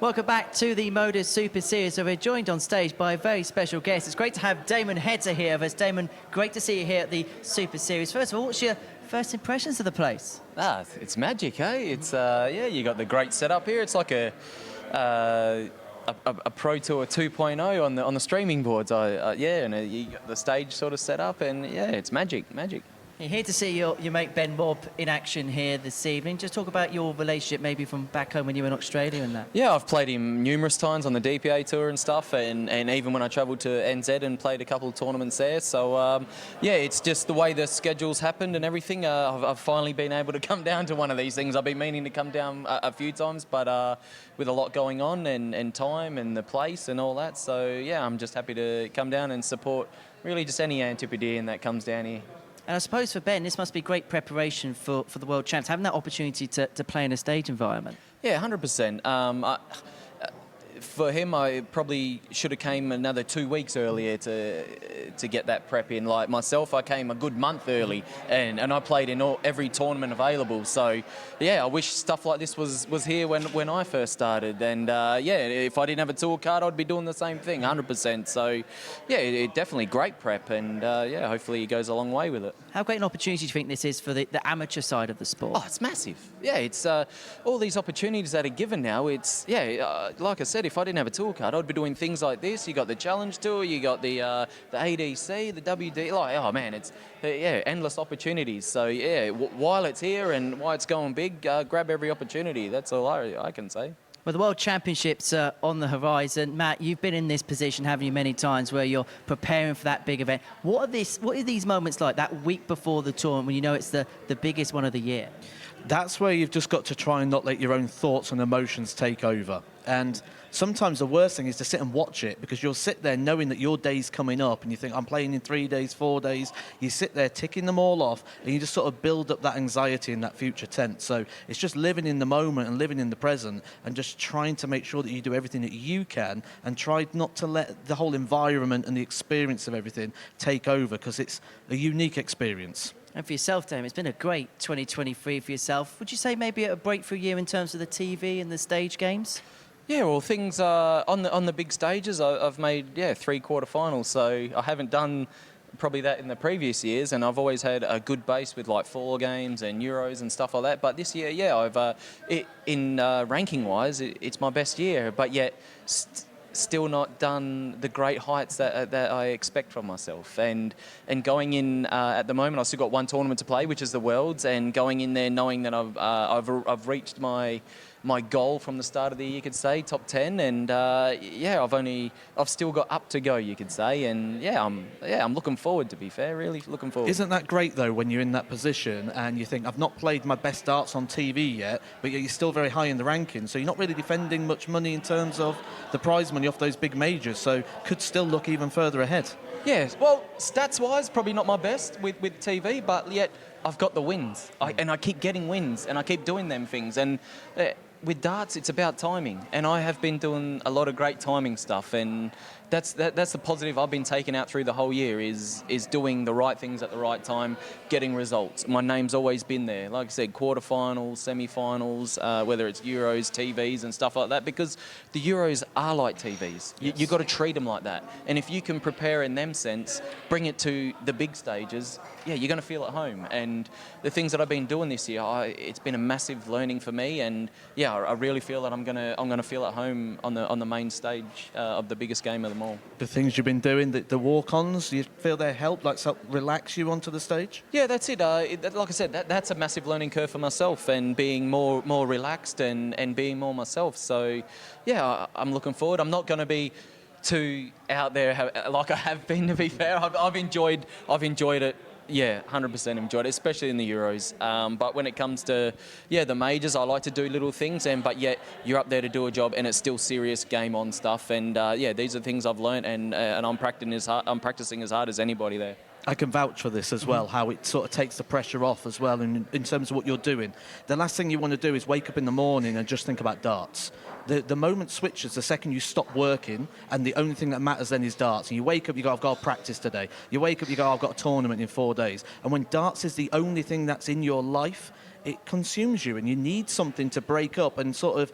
Welcome back to the Modus Super Series. So we're joined on stage by a very special guest. It's great to have Damon Heta here with us. Damon, great to see you here at the Super Series. First of all, what's your first impressions of the place? It's magic, eh? It's yeah, you got the great setup here. It's like a Pro Tour 2.0 on the streaming boards. Yeah, and you got the stage sort of set up, and yeah, it's magic. You're here to see your mate Ben Robb in action here this evening. Just talk about your relationship maybe from back home when you were in Australia and that. Yeah, I've played him numerous times on the DPA tour and stuff, and even when I travelled to NZ and played a couple of tournaments there. So yeah, it's just the way the schedules happened and everything. I've finally been able to come down to one of these things. I've been meaning to come down a few times, but with a lot going on and time and the place and all that. So yeah, I'm just happy to come down and support really just any Antipodean that comes down here. And I suppose for Ben, this must be great preparation for the World Champs, having that opportunity to play in a stage environment. Yeah, 100%. For him, I probably should have came another 2 weeks earlier to get that prep in. Like myself, I came a good month early, and I played in every tournament available. So, yeah, I wish stuff like this was here when I first started. And, yeah, if I didn't have a tour card, I'd be doing the same thing, 100%. So, yeah, definitely great prep, and, yeah, hopefully he goes a long way with it. How great an opportunity do you think this is for the amateur side of the sport? Oh, it's massive. Yeah, it's all these opportunities that are given now. It's, yeah, like I said, if I didn't have a tour card, I'd be doing things like this. You got the Challenge Tour, you got the ADC, the WD. Like, oh man, it's yeah, endless opportunities. So yeah, while it's here and while it's going big, grab every opportunity. That's all I can say. Well, the World Championships are on the horizon. Matt, you've been in this position, haven't you, many times where you're preparing for that big event. What are these moments like, that week before the tournament, when you know it's the biggest one of the year? That's where you've just got to try and not let your own thoughts and emotions take over. And sometimes the worst thing is to sit and watch it, because you'll sit there knowing that your day's coming up and you think, I'm playing in 3 days, 4 days. You sit there ticking them all off and you just sort of build up that anxiety in that future tense. So it's just living in the moment and living in the present and just trying to make sure that you do everything that you can and try not to let the whole environment and the experience of everything take over, because it's a unique experience. And for yourself, Damon, it's been a great 2023 for yourself. Would you say maybe a breakthrough year in terms of the TV and the stage games? Yeah, well, things on the big stages, I've made 3 quarterfinals. So I haven't done probably that in the previous years, and I've always had a good base with like 4 games and Euros and stuff like that. But this year, yeah, I've ranking wise, it's my best year, but yet still not done the great heights that I expect from myself. And going in at the moment, I've still got 1 tournament to play, which is the Worlds, and going in there knowing that I've reached my goal from the start of the year, you could say, top 10, and yeah, I've still got up to go, you could say, and yeah, I'm looking forward, to be fair, really looking forward. Isn't that great though, when you're in that position and you think, I've not played my best darts on TV yet, but you're still very high in the rankings, so you're not really defending much money in terms of the prize money off those big majors, so could still look even further ahead. Yeah, well, stats-wise, probably not my best with TV, but yet I've got the wins, and I keep getting wins, and I keep doing them things, and with darts, it's about timing, and I have been doing a lot of great timing stuff, and that's the positive I've been taking out through the whole year, is doing the right things at the right time, getting results. My name's always been there. Like I said, quarterfinals, semi-finals, whether it's Euros, TVs and stuff like that, because the Euros are like TVs. Yes. You've got to treat them like that. And if you can prepare in them sense, bring it to the big stages, yeah, you're going to feel at home. And the things that I've been doing this year, it's been a massive learning for me, and yeah, I really feel that I'm gonna feel at home on the main stage of the biggest game of them all. The things you've been doing, the walk-ons, you feel they help relax you onto the stage? Yeah, that's it. Like I said, that's a massive learning curve for myself, and being more relaxed and being more myself. So yeah, I'm looking forward. I'm not going to be too out there like I have been, to be fair. I've enjoyed it. Yeah, 100% enjoyed it, especially in the Euros. But when it comes to, the majors, I like to do little things, but yet you're up there to do a job, and it's still serious game on stuff. And these are things I've learned, and I'm practicing as hard as anybody there. I can vouch for this as well, how it sort of takes the pressure off as well in terms of what you're doing. The last thing you want to do is wake up in the morning and just think about darts. The moment switches the second you stop working, and the only thing that matters then is darts. And you wake up, you go, I've got to practice today. You wake up, you go, I've got a tournament in 4 days. And when darts is the only thing that's in your life, it consumes you, and you need something to break up and sort of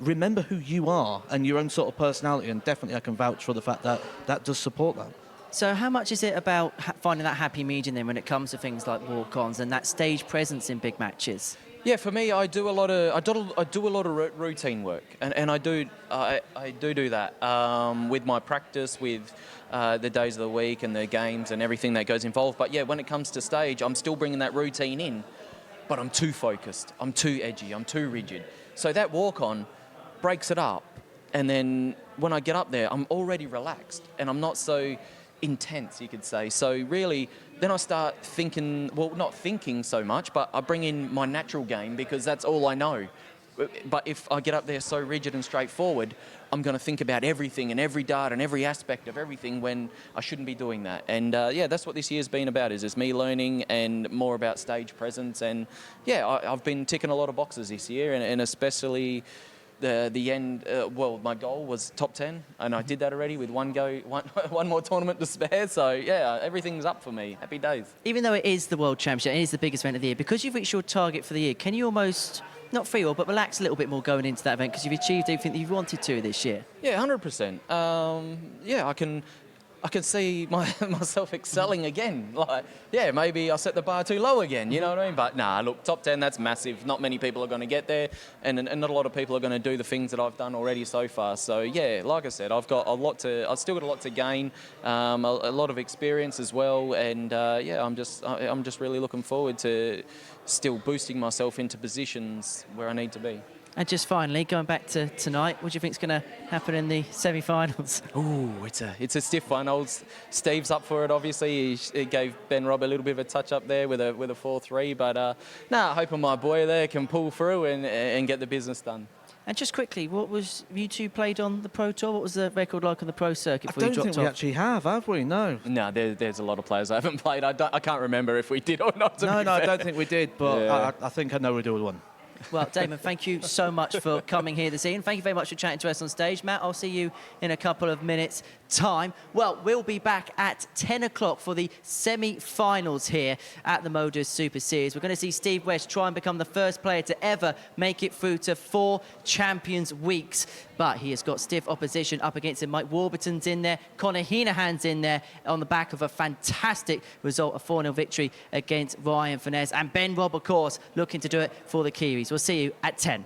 remember who you are and your own sort of personality, and definitely I can vouch for the fact that that does support that. So how much is it about finding that happy medium then when it comes to things like walk-ons and that stage presence in big matches? Yeah, for me, I do a lot of routine work, and I do that with my practice, with the days of the week and the games and everything that goes involved. But yeah, when it comes to stage, I'm still bringing that routine in, but I'm too focused, I'm too edgy, I'm too rigid. So that walk-on breaks it up, and then when I get up there, I'm already relaxed, and I'm not so intense, you could say. So really, then I start thinking, well, not thinking so much, but I bring in my natural game because that's all I know. But if I get up there so rigid and straightforward, I'm going to think about everything and every dart and every aspect of everything when I shouldn't be doing that. And yeah, that's what this year's been about, is me learning and more about stage presence. And yeah, I've been ticking a lot of boxes this year, and especially the end, well, my goal was top 10, and I did that already with one more tournament to spare. So yeah, everything's up for me. Happy days. Even though it is the World Championship, it is the biggest event of the year, because you've reached your target for the year, can you almost, not feel, but relax a little bit more going into that event because you've achieved everything that you've wanted to this year? Yeah, 100%. Yeah, I can see myself excelling again. Like, yeah, maybe I set the bar too low again, you know what I mean? But nah, look, top 10, that's massive. Not many people are going to get there, and not a lot of people are going to do the things that I've done already so far. So yeah, like I said, I've still got a lot to gain, a lot of experience as well, and yeah, I'm just really looking forward to still boosting myself into positions where I need to be. And just finally, going back to tonight, what do you think is going to happen in the semi-finals? Ooh, it's a stiff one. Old Steve's up for it, obviously. He gave Ben Robb a little bit of a touch-up there with a 4-3. But, hoping my boy there can pull through and get the business done. And just quickly, you two played on the Pro Tour? What was the record like on the Pro Circuit before you dropped off? I don't think we actually have we? No. No, there's a lot of players I haven't played. I can't remember if we did or not. No, I don't think we did, but yeah. I think I know we'll do one. Well, Damon, thank you so much for coming here this evening. Thank you very much for chatting to us on stage. Matt, I'll see you in a couple of minutes' time. Well, we'll be back at 10 o'clock for the semi-finals here at the Modus Super Series. We're going to see Steve West try and become the first player to ever make it through to 4 Champions Weeks. But he has got stiff opposition up against him. Mike Warburton's in there. Conor Heenahan's in there on the back of a fantastic result, a 4-0 victory against Ryan Finesse. And Ben Robb, of course, looking to do it for the Kiwis. We'll see you at 10.